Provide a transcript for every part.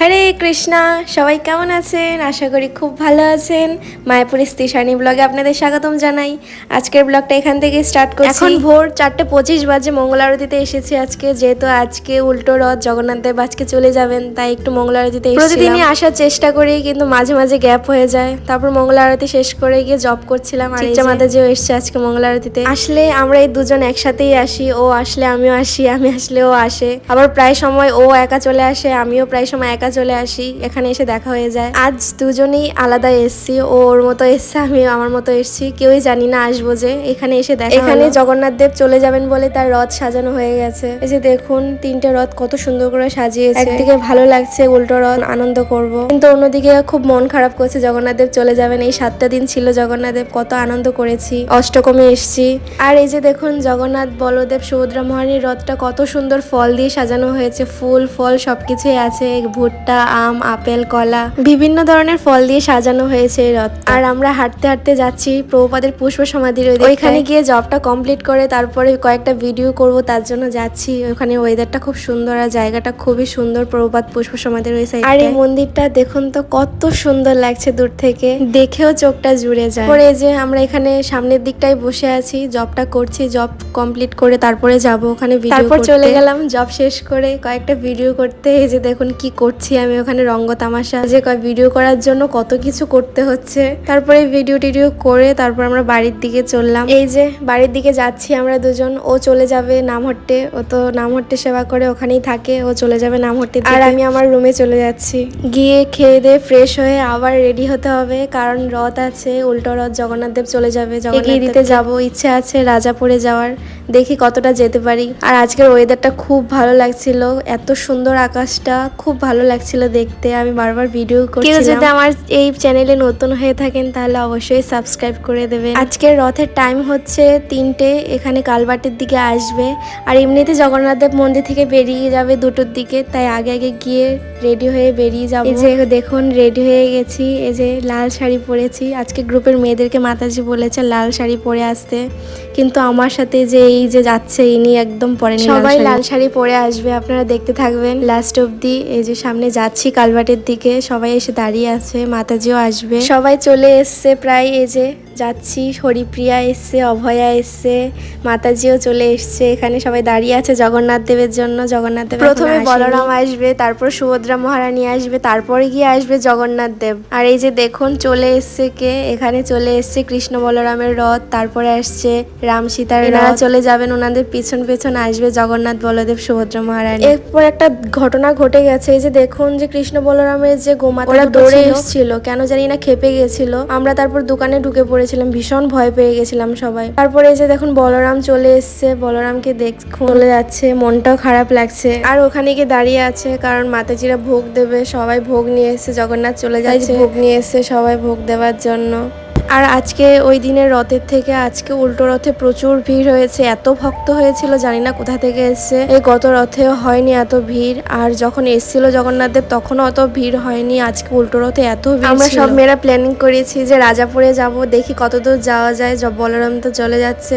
হরে কৃষ্ণা, সবাই কেমন আছেন? আশা করি খুব ভালো আছেন। মায়াপুর স্টেশনী ব্লগে আপনাদের স্বাগতম জানাই। আজকের ব্লগটা এখান থেকে স্টার্ট করছি। এখন ভোর 4:25 বাজে। মঙ্গল আরতিতে এসেছি আজকে, যেহেতু আজকে উল্টো রথ, জগন্নাথ দেব আজকে চলে যাবেন, তাই একটু মঙ্গল আরতিতে এসেছি। প্রতিদিনই আসার চেষ্টা করি, কিন্তু মাঝে মাঝে গ্যাপ হয়ে যায়। তারপর মঙ্গল আরতি শেষ করে গিয়ে জব করছিলাম, আর চিত্রা মাতাজিও এসছে আজকে মঙ্গল আরতিতে। আসলে আমরা এই দুজন একসাথেই আসি, ও আসলে আমিও আসি, আমি আসলে ও আসে। আবার প্রায় সময় ও একা চলে আসে, আমিও প্রায় সময় একা চলে আসি, এখানে এসে দেখা হয়ে যায়। আজ দুজনেই আলাদা এসছি, ও ওর মতো এসছে, আমি আমার মতো এসছি, কেউই জানি না আসবো যে। এখানে এসে দেখা, এখানে জগন্নাথ দেব চলে যাবেন বলে তার রথ সাজানো হয়ে গেছে। এই যে দেখুন, 3টে রথ কত সুন্দর করে সাজিয়েছে। একদিকে ভালো লাগছে উল্টো রথ, আনন্দ করব, কিন্তু অন্যদিকে খুব মন খারাপ করছে। জগন্নাথ দেব চলে যাবেন, এই 7টা দিন ছিল জগন্নাথ দেব, কত আনন্দ করেছি, অষ্টকমে এসছি। আর এই যে দেখুন, জগন্নাথ বলদেব সুভদ্রা মহারানীর রথটা কত সুন্দর ফল দিয়ে সাজানো হয়েছে, ফুল ফল সবকিছুই আছে, ভুট্টা, আম, আপেল, কলা, বিভিন্ন ধরনের ফল দিয়ে সাজানো হয়েছে এই রথ। আর আমরা হাঁটতে হাঁটতে যাচ্ছি প্রভুপাদের পুষ্প সমাধির ওইখানে গিয়ে জবটা কমপ্লিট করে তারপরে কয়েকটা ভিডিও করব, তার জন্য যাচ্ছি। ওখানে ওয়েদারটা খুব সুন্দর আর জায়গাটা খুবই সুন্দর, প্রভুপাদ পুষ্প সমাধির ওই সাইড। আর এই মন্দিরটা দেখুন তো কত সুন্দর লাগছে, দূর থেকে দেখেও চোখটা জুড়ে যায়। পরে যে আমরা এখানে সামনের দিকটাই বসে আছি, জবটা করছি, জব কমপ্লিট করে তারপরে যাব ওখানে ভিডিও। তারপর চলে গেলাম জব শেষ করে কয়েকটা ভিডিও করতে। এই যে দেখুন কি করছি আমি ওখানে, রঙ্গ তামাশা, যে ভিডিও করার জন্য কত কিছু করতে হচ্ছে। তারপরে ভিডিও টিডিও করে তারপর আমরা বাড়ির দিকে চললাম। এই যে বাড়ির দিকে যাচ্ছি আমরা দুজন। ও চলে যাবে নামহট্টে, ও তো নামহট্টে সেবা করে ওখানেই থাকে, ও চলে যাবে নামহট্টে, আর আমি আমার রুমে চলে যাচ্ছি। গিয়ে খেয়ে দিয়ে ফ্রেশ হয়ে আবার রেডি হতে হবে, কারণ রথ আছে, উল্টো রথ, জগন্নাথ দেব চলে যাবে, জগন্নাথ দিতে যাব। ইচ্ছে আছে রাজাপুরে যাওয়ার, দেখি কতটা যেতে পারি। আর আজকের ওয়েদারটা খুব ভালো লাগছিল, এত সুন্দর আকাশটা, খুব ভালো লাগছিল দেখতে। আমি বারবার ভিডিও করছিলাম। কেউ যদি আমার এই চ্যানেলে নতুন হয়ে থাকেন তাহলে অবশ্যই সাবস্ক্রাইব করে দেবেন। আজকের রথের টাইম হচ্ছে 3টে, এখানে কালবাটের দিকে আসবে। আর এমনিতে জগন্নাথ দেব মন্দির থেকে বেরিয়ে যাবে 2টোর দিকে, তাই আগে আগে গিয়ে রেডি হয়ে বেরিয়ে যাবো। এই যে দেখুন রেডি হয়ে গেছি, এই যে লাল শাড়ি পরেছি। আজকে গ্রুপের মেয়েদেরকে মাতাজি বলেছে লাল শাড়ি পরে আসতে, কিন্তু আমার সাথে যে এই যে যাচ্ছে ইনি একদম পরেনি, সবাই লাল শাড়ি পরে আসবে, আপনারা দেখতে থাকবেন লাস্ট অব্দি। এই যে সামনে যাচ্ছি কালবাটের দিকে, সবাই এসে দাঁড়িয়ে আছে, মাতাজিও আসবে, সবাই চলে এসছে প্রায়। এই যে যাচ্ছি, হরিপ্রিয়া এসছে, অভয়া এসছে, মাতাজিও চলে এসছে, এখানে সবাই দাঁড়িয়ে আছে জগন্নাথ দেবের জন্য। জগন্নাথ দেব প্রথমে বলরাম আসবে, তারপর সুভদ্রা মহারানী আসবে, তারপরে গিয়ে আসবে জগন্নাথ দেব। আর এই যে দেখুন চলে এসছে কে, এখানে চলে এসছে কৃষ্ণ বলরামের রথ, তারপরে আসছে রাম সীতার, এনারা চলে যাবেন, ওনাদের পিছন পিছন আসবে জগন্নাথ বলদেব সুভদ্রা মহারানী। এরপর একটা ঘটনা ঘটে গেছে, এই যে দেখুন যে কৃষ্ণ বলরামের যে গোমাতা, ওরা দৌড়ে এসেছিল, কেন জানি না খেপে গেছিল। আমরা তারপর দোকানে ঢুকে পড়েছিলাম, ভীষণ ভয় পেয়ে গেছিলাম সবাই। তারপরে এই যে দেখুন বলরাম চলে এসছে, বলরামকে দেখুন চলে যাচ্ছে, মনটাও খারাপ লাগছে। আর ওখানে গিয়ে দাঁড়িয়ে আছে, কারণ মাতাজিরা ভোগ দেবে, সবাই ভোগ নিয়ে এসছে, জগন্নাথ চলে যাচ্ছে, ভোগ নিয়ে এসছে সবাই ভোগ দেওয়ার জন্য। আর আজকে ওই দিনের রথের থেকে আজকে উল্টো রথে প্রচুর ভিড় হয়েছে, এত ভক্ত হয়েছিল জানি না কোথা থেকে এসছে। এই গত রথেও হয়নি এত ভিড়, আর যখন এসছিল জগন্নাথ দেব তখনও অত ভিড় হয়নি, আজকে উল্টো রথে এত ভিড়। আমরা সব মেয়েরা প্ল্যানিং করেছি যে রাজাপুরে যাব, দেখি কতদূর যাওয়া যায়। বলরাম তো চলে যাচ্ছে,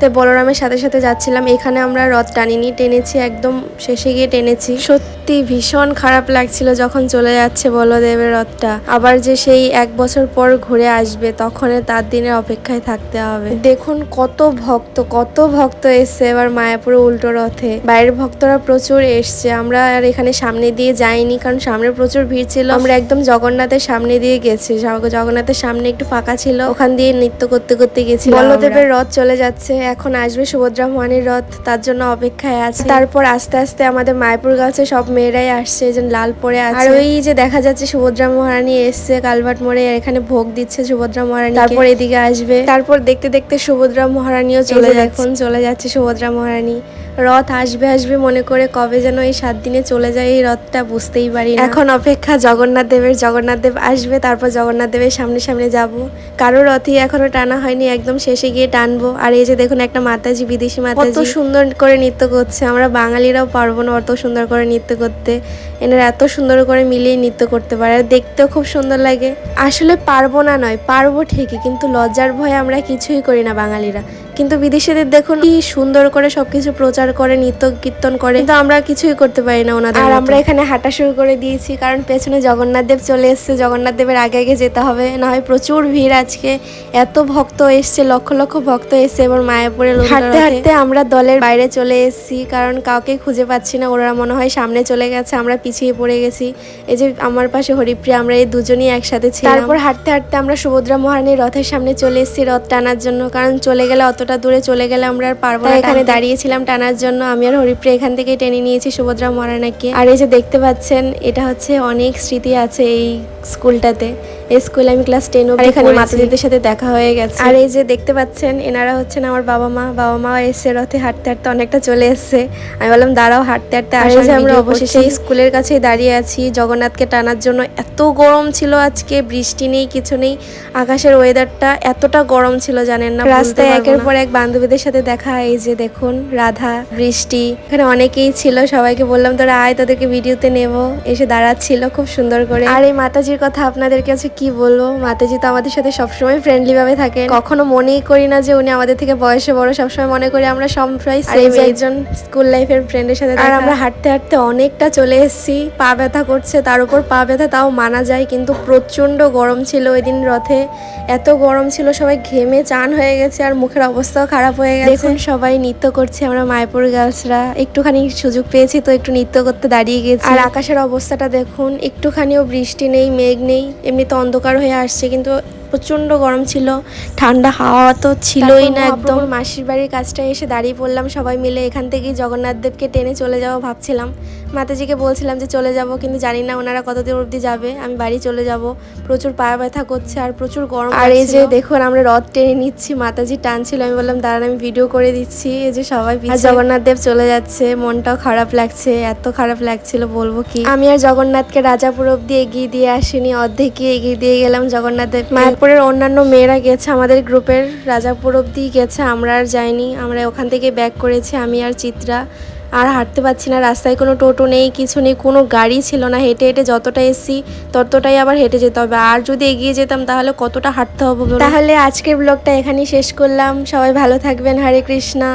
তো বলরামের সাথে সাথে যাচ্ছিলাম। এখানে আমরা রথ টানিনি, টেনেছি একদম শেষে গিয়ে টেনেছি। সত্যি ভীষণ খারাপ লাগছিল যখন চলে যাচ্ছে বলদেবের রথটা, আবার যে সেই 1 বছর পর ঘুরে আসবে, তখন তার দিনের অপেক্ষায় থাকতে হবে। দেখুন কত ভক্ত এসছে এবার মায়াপুরে উল্টো রথে, বাইরের ভক্তরা প্রচুর এসছে। আমরা আর এখানে সামনে দিয়ে যাইনি, কারণ সামনে প্রচুর ভিড় ছিল। আমরা একদম জগন্নাথের সামনে দিয়ে গেছি, জগন্নাথের সামনে একটু ফাঁকা ছিল, ওখান দিয়ে নৃত্য করতে করতে গেছি। বলদেবের রথ চলে যাচ্ছে, এখন আসবে সুভদ্রা মহারানীর রথ, তার জন্য অপেক্ষায় আছে। তারপর আস্তে আস্তে আমাদের মায়াপুর গাছে সব মেয়েরাই আসছে, যে লাল পরে আছে। আর ওই যে দেখা যাচ্ছে সুভদ্রা মহারানী এসছে কালবাট মোড়ে, এখানে ভোগ দিচ্ছে সুভদ্রা মহারানী। তারপর এদিকে আসবে, তারপর দেখতে দেখতে সুভদ্রা মহারানীও চলে যাচ্ছে সুভদ্রা মহারানী। রথ আসবে আসবে মনে করে কবে যেন এই 7 দিনে চলে যায় এই রথটা, বুঝতেই পারি না। এখন অপেক্ষা জগন্নাথ দেবের, জগন্নাথ দেব আসবে, তারপর জগন্নাথ দেবের সামনে সামনে যাব। কারো রথই এখনো টানা হয়নি, একদম শেষে গিয়ে টানবো। আর এই যে দেখুন একটা মাতাজি, বিদেশি মাতাজি, কত সুন্দর করে নৃত্য করছে। আমরা বাঙালিরাও পারবো না অত সুন্দর করে নৃত্য করতে, এনারা এত সুন্দর করে মিলিয়ে নৃত্য করতে পারে, আর দেখতেও খুব সুন্দর লাগে। আসলে পারবো না নয়, পারবো ঠিকই, কিন্তু লজ্জার ভয়ে আমরা কিছুই করি না বাঙালিরা, কিন্তু বিদেশিদের দেখুন কি সুন্দর করে সবকিছু প্রচার করে, নৃত্য কীর্তন করে, কিন্তু আমরা কিছুই করতে পারি না ওনাদের। আর আমরা এখানে হাঁটা শুরু করে দিয়েছি, কারণ পেছনে জগন্নাথ দেব চলে এসছে। জগন্নাথ দেবের আগে আগে যেতে হবে, না হয় প্রচুর ভিড় আজকে। এত ভক্ত এসছে, লক্ষ লক্ষ ভক্ত এসছে। এবার মায়াপুরে হাঁটতে হাঁটতে আমরা দলের বাইরে চলে এসেছি, কারণ কাউকে খুঁজে পাচ্ছি না। ওরা মনে হয় সামনে চলে গেছে, আমরা পিছিয়ে পড়ে গেছি। এই যে আমার পাশে হরিপ্রিয়া, আমরা এই দুজনই একসাথে ছিলাম। তারপর হাঁটতে হাঁটতে আমরা সুভদ্রা মহারানীর রথের সামনে চলে এসেছি রথ টানার জন্য, কারণ চলে গেলে অতটা দূরে চলে গেলে আমরা আর পারবো না। এখানে দাঁড়িয়েছিলাম টানার জন্য। আমি আর হরিপ্রিয়া এখান থেকে টেনে নিয়েছি সুভদ্রা মহারানীকে। আর এই যে দেখতে পাচ্ছেন, এটা হচ্ছে অনেক স্মৃতি আছে এই স্কুলটাতে। এই স্কুলে আমি ক্লাস 10 অবধি এখানে মাতাজিদের সাথে দেখা হয়ে গেছে। আর এই যে দেখতে পাচ্ছেন, এনারা হচ্ছেন আমার বাবা মা এসে রথে হাঁটতে হাঁটতে অনেকটা চলে এসছে। আমি বললাম দাঁড়াও, হাঁটতে হাঁটতে আসলে আমরা অবশেষে স্কুলের কাছেই দাঁড়িয়ে আছি জগন্নাথকে টানার জন্য। এত গরম ছিল আজকে, বৃষ্টি নেই, কিছু নেই, আকাশের ওয়েদারটা এতটা গরম ছিল জানেন না। রাস্তায় একের পর এক বান্ধবীদের সাথে দেখা। এই যে দেখুন রাধা, বৃষ্টি, এখানে অনেকেই ছিল। সবাইকে বললাম তোরা আয়, তোদেরকে ভিডিওতে নেব। এসে দাঁড়াচ্ছিল খুব সুন্দর করে। আর এই মাতাজির কথা আপনাদের কাছে কি বলবো, মাতাজি তো আমাদের সাথে সবসময় ফ্রেন্ডলি ভাবে থাকেন। কখনো মনেই করি না যে উনি আমাদের থেকে বয়সে বড়, সবসময় মনে করি আমরা সবাই একজন স্কুল লাইফের ফ্রেন্ডের সাথে। আর আমরা হাঁটতে হাঁটতে অনেকটা চলে এসেছি। পা ব্যথা করছে, তার উপর পা ব্যথা তাও মানা যায়, কিন্তু প্রচন্ড গরম ছিল ওই দিন রথে। এত গরম ছিল, সবাই ঘেমে চান হয়ে গেছে, আর মুখের অবস্থাও খারাপ হয়ে গেছে। দেখুন সবাই নৃত্য করছে। আমরা মায়াপুর গার্লসরা একটুখানি সুযোগ পেয়েছি তো একটু নৃত্য করতে দাঁড়িয়ে গেছি। আর আকাশের অবস্থাটা দেখুন, একটুখানিও বৃষ্টি নেই, মেঘ নেই, এমনি তো অন্ধকার হয়ে আসছে, কিন্তু প্রচন্ড গরম ছিল। ঠান্ডা হাওয়া তো ছিলই না একদম। মাসির বাড়ির কাজটা এসে দাঁড়িয়ে পড়লাম সবাই মিলে। এখান থেকেই জগন্নাথ দেবকে টেনে চলে যাবো ভাবছিলাম। মাতাজিকে বলছিলাম যে চলে যাব, কিন্তু জানি না ওনারা কতদূর অবধি যাবে। আমি বাড়ি চলে যাব, প্রচুর পায়ে ব্যথা করছে আর প্রচুর গরম। আর এই যে দেখুন আমরা রথ টেনে নিচ্ছি, মাতাজি টানছিল। আমি বললাম দাঁড়ান আমি ভিডিও করে দিচ্ছি। এই যে সবাই জগন্নাথ দেব চলে যাচ্ছে, মনটাও খারাপ লাগছে, এত খারাপ লাগছিল বলবো কি। আমি আর জগন্নাথকে রাজাপুর অব্দি এগিয়ে দিয়ে আসিনি, অর্ধেকই এগিয়ে দিয়ে গেলাম জগন্নাথ দেব। মায়াপুরের অন্যান্য মেয়েরা গেছে, আমাদের গ্রুপের রাজাপুর অব্দি গেছে, আমরা আর যাইনি। আমরা ওখান থেকে ব্যাক করেছি আমি আর চিত্রা। আর হাঁটতে পারছি না, রাস্তায় কোনো টোটো নেই, কিছু নেই, কোনো গাড়ি ছিল না। হেঁটে হেঁটে যতটা এসছি ততটাই আবার হেঁটে যেতে হবে। আর যদি এগিয়ে যেতাম তাহলে কতটা হাঁটতে হবে। তাহলে আজকের ব্লগটা এখানেই শেষ করলাম। সবাই ভালো থাকবেন, হরে কৃষ্ণা।